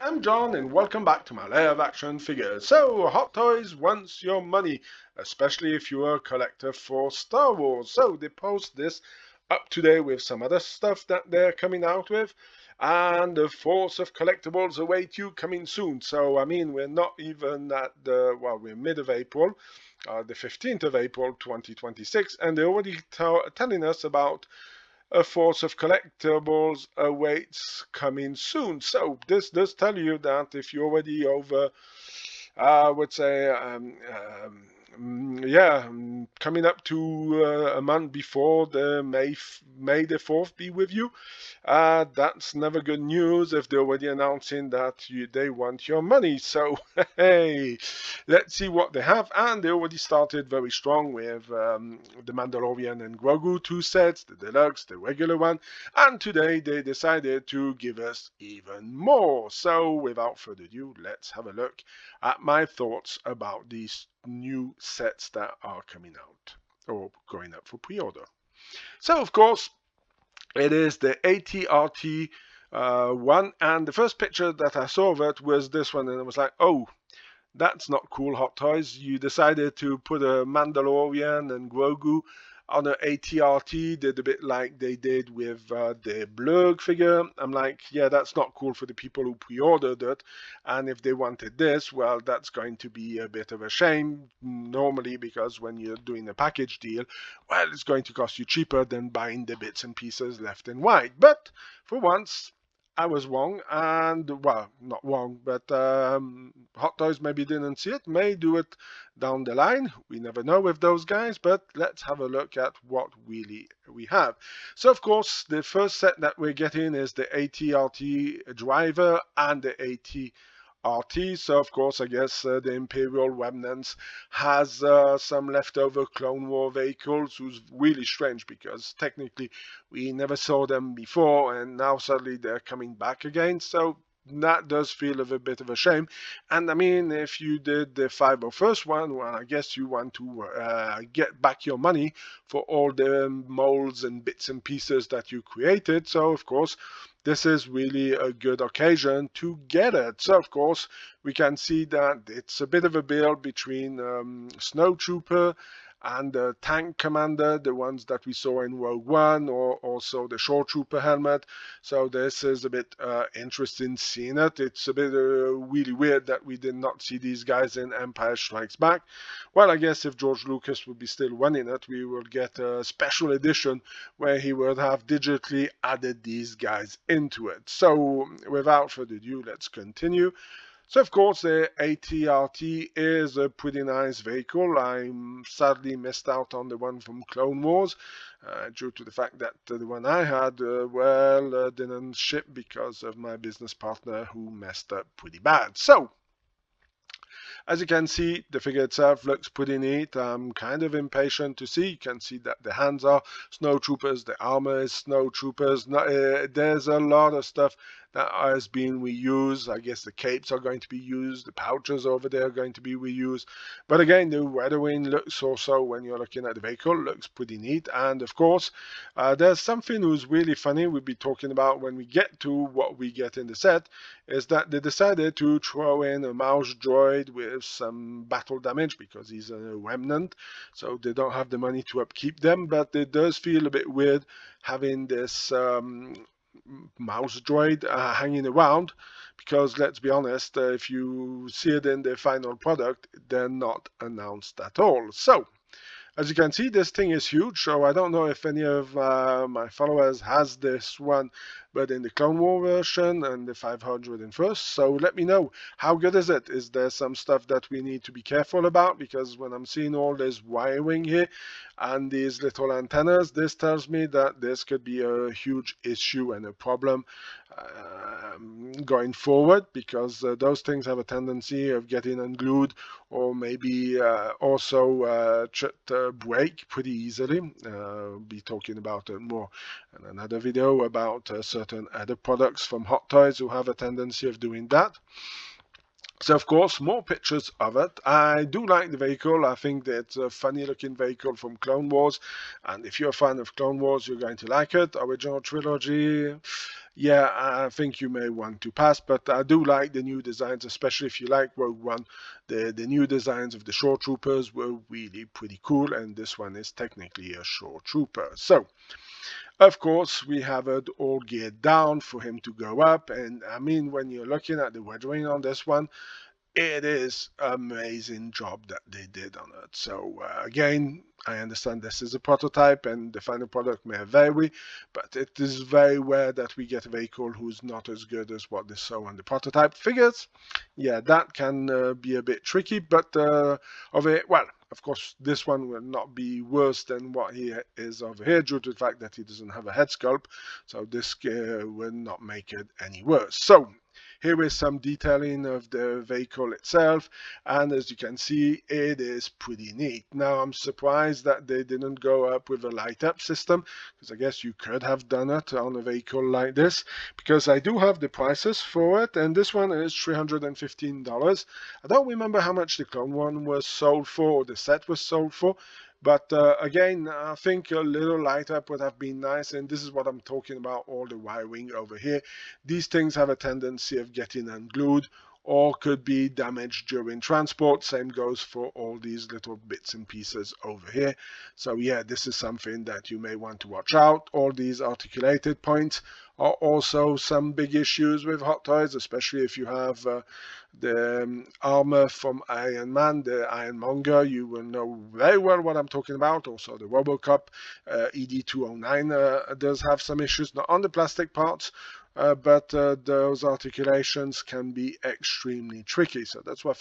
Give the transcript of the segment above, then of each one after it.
I'm John and welcome back to my Lair of Action Figures. So, Hot Toys wants your money, especially if you're a collector for Star Wars. So, they post this up today with some other stuff that they're coming out with. And the force of collectibles await you coming soon. So, I mean, we're not even at we're mid of April, the 15th of April 2026, and they're already telling us about a force of collectibles awaits coming soon. So this does tell you that if you're already over, I would say, coming up to a month before the May the 4th be with you, that's never good news if they're already announcing that they want your money. So hey, let's see what they have. And they already started very strong with the Mandalorian and Grogu 2 sets, the deluxe, the regular one, and today they decided to give us even more. So without further ado, let's have a look at my thoughts about these new sets that are coming out or going up for pre-order. So of course it is the ATRT one, and the first picture that I saw of it was this one, and I was like, oh, that's not cool, Hot Toys. You decided to put a Mandalorian and Grogu on an ATRT, did a bit like they did with the Blurg figure. I'm like, yeah, that's not cool for the people who pre-ordered it. And if they wanted this, well, that's going to be a bit of a shame normally, because when you're doing a package deal, well, it's going to cost you cheaper than buying the bits and pieces left and right. But for once, I was wrong, and well, not wrong, but Hot Toys maybe didn't see it, may do it down the line. We never know with those guys, but let's have a look at what really we have. So, of course, the first set that we're getting is the ATRT driver and the ATRT. So, of course, I guess the Imperial Remnants has some leftover Clone War vehicles, who's really strange because technically we never saw them before, and now suddenly they're coming back again. So that does feel a bit of a shame. And I mean, if you did the 501st one, well, I guess you want to get back your money for all the molds and bits and pieces that you created. So, of course, this is really a good occasion to get it. So, of course, we can see that it's a bit of a build between Snowtrooper and the tank commander, the ones that we saw in Rogue One, or also the Shore Trooper helmet. So this is a bit interesting seeing it. It's a bit really weird that we did not see these guys in Empire Strikes Back. Well, I guess if George Lucas would be still running it, we would get a special edition where he would have digitally added these guys into it. So without further ado, let's continue. So, of course, the ATRT is a pretty nice vehicle. I sadly missed out on the one from Clone Wars due to the fact that the one I had, didn't ship because of my business partner who messed up pretty bad. So, as you can see, the figure itself looks pretty neat. I'm kind of impatient to see. You can see that the hands are snowtroopers, the armor is snowtroopers. There's a lot of stuff that has been reused. I guess the capes are going to be used, the pouches over there are going to be reused. But again, the Red Wing looks also, when you're looking at the vehicle, looks pretty neat. And of course, there's something who's really funny we'll be talking about when we get to what we get in the set, is that they decided to throw in a mouse droid with some battle damage because he's a remnant, so they don't have the money to upkeep them. But it does feel a bit weird having this mouse droid hanging around, because let's be honest, if you see it in the final product, they're not announced at all. So as you can see, this thing is huge, so I don't know if any of my followers has this one, but in the Clone War version and the 501st. So let me know, how good is it? Is there some stuff that we need to be careful about? Because when I'm seeing all this wiring here and these little antennas, this tells me that this could be a huge issue and a problem going forward, because those things have a tendency of getting unglued, or maybe also break pretty easily. Be talking about it more in another video about certain other products from Hot Toys who have a tendency of doing that. So, of course, more pictures of it. I do like the vehicle. I think that it's a funny looking vehicle from Clone Wars, and if you're a fan of Clone Wars, you're going to like it. Original trilogy, Yeah, I think you may want to pass, but I do like the new designs, especially if you like Rogue One. The new designs of the shore troopers were really pretty cool, and this one is technically a shore trooper. So, of course, we have it all geared down for him to go up, and I mean, when you're looking at the weathering on this one, it is amazing job that they did on it. So again, I understand this is a prototype and the final product may vary, but it is very rare that we get a vehicle who's not as good as what they saw on the prototype figures. Yeah, that can be a bit tricky, but well, of course, this one will not be worse than what he is over here due to the fact that he doesn't have a head sculpt. So this will not make it any worse. So here is some detailing of the vehicle itself, and as you can see, it is pretty neat. Now, I'm surprised that they didn't go up with a light-up system, because I guess you could have done it on a vehicle like this, because I do have the prices for it, and this one is $315. I don't remember how much the clone one was sold for, or the set was sold for, but again, I think a little light up would have been nice, and this is what I'm talking about, all the wiring over here. These things have a tendency of getting unglued or could be damaged during transport. Same goes for all these little bits and pieces over here. So yeah, this is something that you may want to watch out. All these articulated points are also some big issues with Hot Toys, especially if you have the armor from Iron Man, the Ironmonger. You will know very well what I'm talking about. Also the Robocop ED209 does have some issues, not on the plastic parts, but those articulations can be extremely tricky. So that's why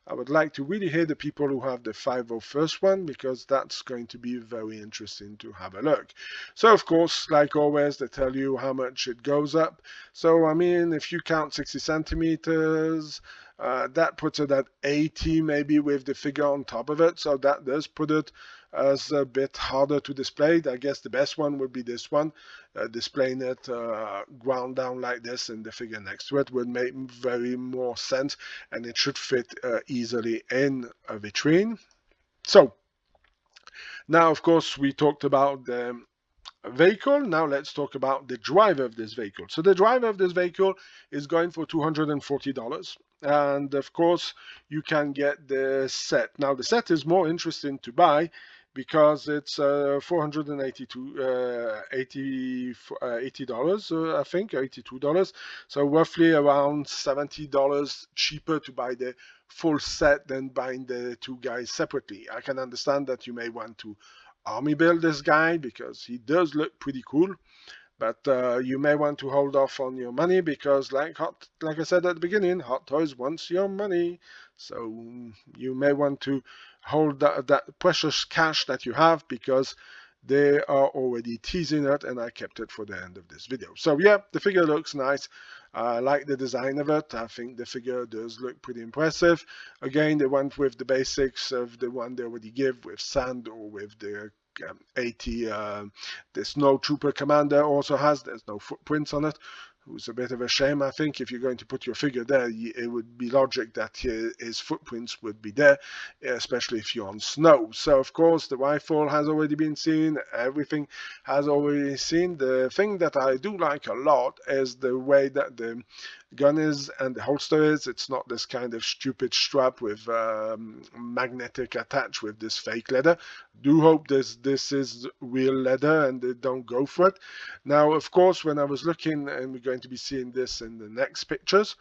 I would like to really hear the people who have the 501st one, because that's going to be very interesting to have a look. So of course, like always, they tell you how much it goes up. So I mean, if you count 60 centimeters, that puts it at 80 maybe with the figure on top of it. So that does put it as a bit harder to display. I guess the best one would be this one. Displaying it ground down like this and the figure next to it would make very more sense, and it should fit easily in a vitrine. So now, of course, we talked about the vehicle. Now let's talk about the driver of this vehicle. So the driver of this vehicle is going for $240. And of course, you can get the set. Now the set is more interesting to buy because it's $80, I think, $82. So roughly around $70 cheaper to buy the full set than buying the two guys separately. I can understand that you may want to army build this guy because he does look pretty cool, but you may want to hold off on your money because like I said at the beginning, Hot Toys wants your money. So you may want to hold that precious cash that you have because they are already teasing it, and I kept it for the end of this video. So yeah, the figure looks nice. I like the design of it. I think the figure does look pretty impressive. Again, they went with the basics of the one they already give with Sand or with the 80. The Snow Trooper Commander also has. There's no footprints on it. It was a bit of a shame. I think if you're going to put your figure there, it would be logic that his footprints would be there, especially if you're on snow. So of course the rifle has already been seen, everything has already been seen. The thing that I do like a lot is the way that the gun is and the holster is. It's not this kind of stupid strap with magnetic attach with this fake leather. Do hope this is real leather and they don't go for it. Now of course, when I was looking, and we're going to be seeing this in the next pictures,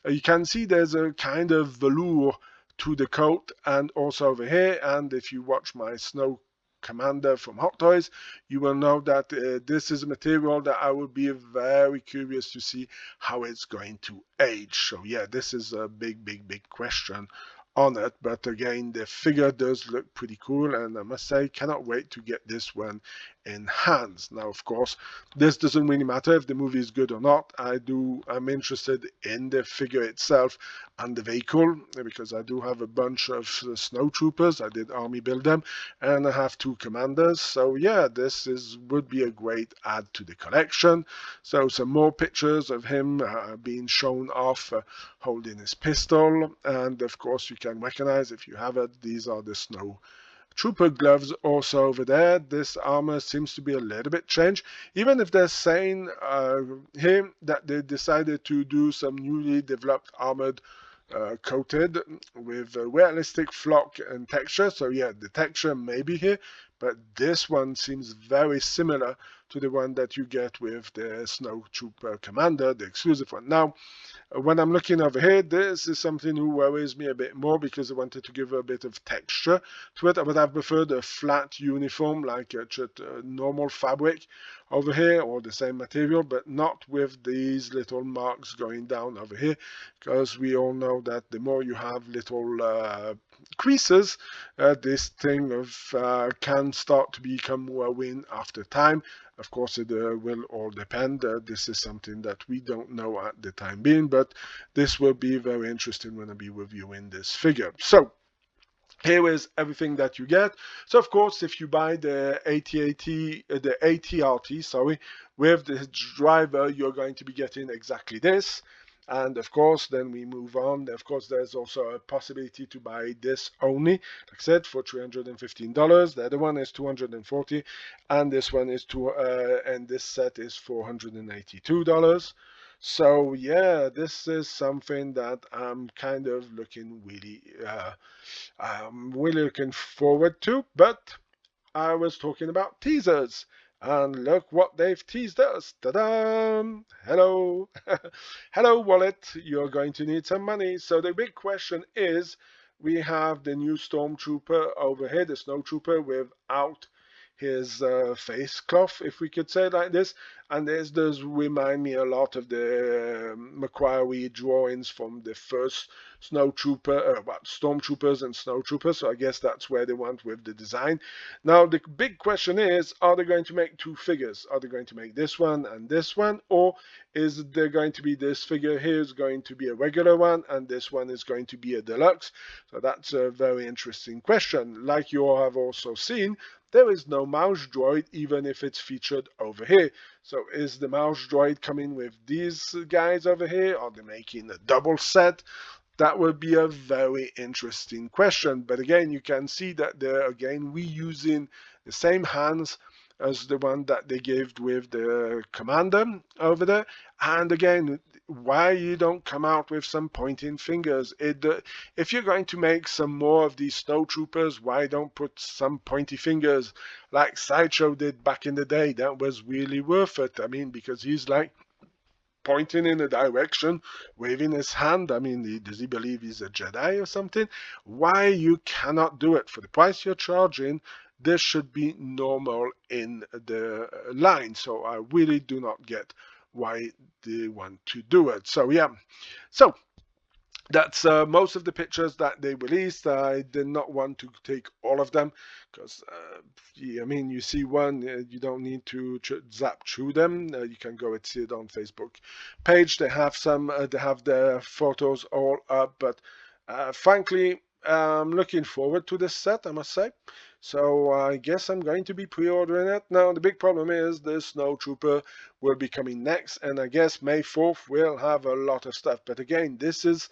you can see there's a kind of velour to the coat and also over here. And if you watch my Snow Commander from Hot Toys, you will know that this is a material that I would be very curious to see how it's going to age. So yeah, this is a big question on it, but again, the figure does look pretty cool, and I must say, cannot wait to get this one in hands. Now, of course, this doesn't really matter if the movie is good or not. I'm interested in the figure itself and the vehicle, because I do have a bunch of snow troopers. I did army build them, and I have two commanders. So yeah, this would be a great add to the collection. So some more pictures of him being shown off holding his pistol, and of course you can recognize, if you have it, these are the snow trooper gloves also over there. This armor seems to be a little bit changed, even if they're saying here that they decided to do some newly developed armored coated with realistic flock and texture. So yeah, the texture may be here, but this one seems very similar to the one that you get with the Snowtrooper Commander, the exclusive one. Now, when I'm looking over here, this is something who worries me a bit more because I wanted to give a bit of texture to it. I would have preferred a flat uniform like a normal fabric over here or the same material, but not with these little marks going down over here, because we all know that the more you have little creases, this thing can start to become wearing after time. Of course, it will all depend. This is something that we don't know at the time being, but this will be very interesting when I be reviewing this figure. So here is everything that you get. So of course, if you buy the ATRT, sorry, with the driver, you're going to be getting exactly this. And of course, then we move on. Of course, there's also a possibility to buy this only, like I said, for $315. The other one is $240, and this one is and this set is $482. So yeah, this is something that I'm kind of looking I'm really looking forward to. But I was talking about teasers. And look what they've teased us. Ta-da! Hello. Hello, wallet. You're going to need some money. So the big question is, we have the new Stormtrooper over here, the Snowtrooper without his face cloth, if we could say it like this. And this does remind me a lot of the Macquarie drawings from the first Stormtroopers and Snowtroopers. So I guess that's where they went with the design. Now the big question is, are they going to make two figures? Are they going to make this one and this one? Or is there going to be this figure here is going to be a regular one and this one is going to be a deluxe? So that's a very interesting question. Like you all have also seen, there is no mouse droid, even if it's featured over here. So is the mouse droid coming with these guys over here? Are they making a double set? That would be a very interesting question. But again, you can see that they're again reusing the same hands as the one that they gave with the commander over there. And again, why you don't come out with some pointing fingers? If you're going to make some more of these snowtroopers, why don't put some pointy fingers like Sideshow did back in the day? That was really worth it. I mean, because he's like pointing in a direction, waving his hand. I mean, does he believe he's a Jedi or something? Why you cannot do it? For the price you're charging, this should be normal in the line. So I really do not get why they want to do it. So yeah, so that's most of the pictures that they released. I did not want to take all of them because, I mean, you see one, you don't need to zap through them. You can go and see it on Facebook page. They have some, they have their photos all up, but frankly, I'm looking forward to this set, I must say. So I guess I'm going to be pre-ordering it. Now, the big problem is the Snowtrooper will be coming next, and I guess May 4th will have a lot of stuff. But again, this is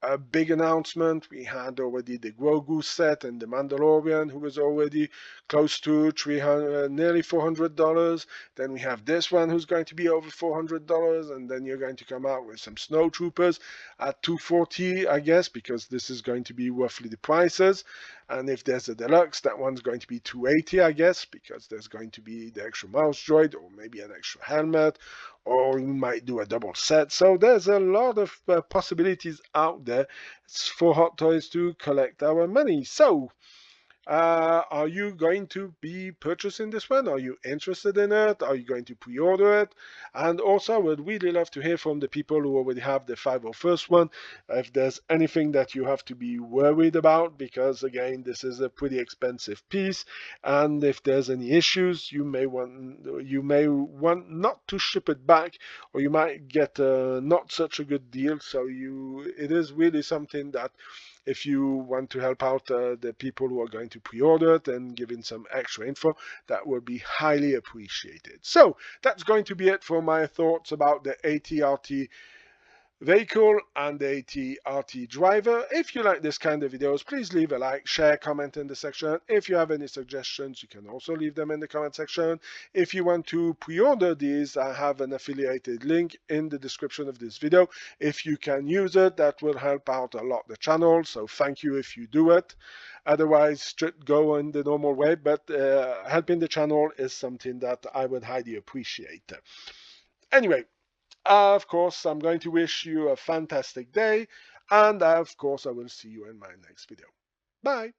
a big announcement. We had already the Grogu set and the Mandalorian, who was already close to nearly $400. Then we have this one, who's going to be over $400, and then you're going to come out with some Snowtroopers at $240, I guess, because this is going to be roughly the prices. And if there's a deluxe, that one's going to be $280, I guess, because there's going to be the extra mouse droid, or maybe an extra helmet, or you might do a double set. So there's a lot of possibilities out there for Hot Toys to collect our money. So are you going to be purchasing this one? Are you interested in it? Are you going to pre-order it? And also, I would really love to hear from the people who already have the 501st one, if there's anything that you have to be worried about, because again, this is a pretty expensive piece, and if there's any issues, you may want not to ship it back, or you might get not such a good deal. So it is really something that, if you want to help out the people who are going to pre-order it and giving some extra info, that would be highly appreciated. So that's going to be it for my thoughts about the ATRT vehicle and AT-RT driver. If you like this kind of videos, please leave a like, share, comment in the section. If you have any suggestions, you can also leave them in the comment section. If you want to pre-order these, I have an affiliated link in the description of this video. If you can use it, that will help out a lot the channel, so thank you if you do it. Otherwise, just go in the normal way, but helping the channel is something that I would highly appreciate. Anyway, of course, I'm going to wish you a fantastic day, and of course, I will see you in my next video. Bye.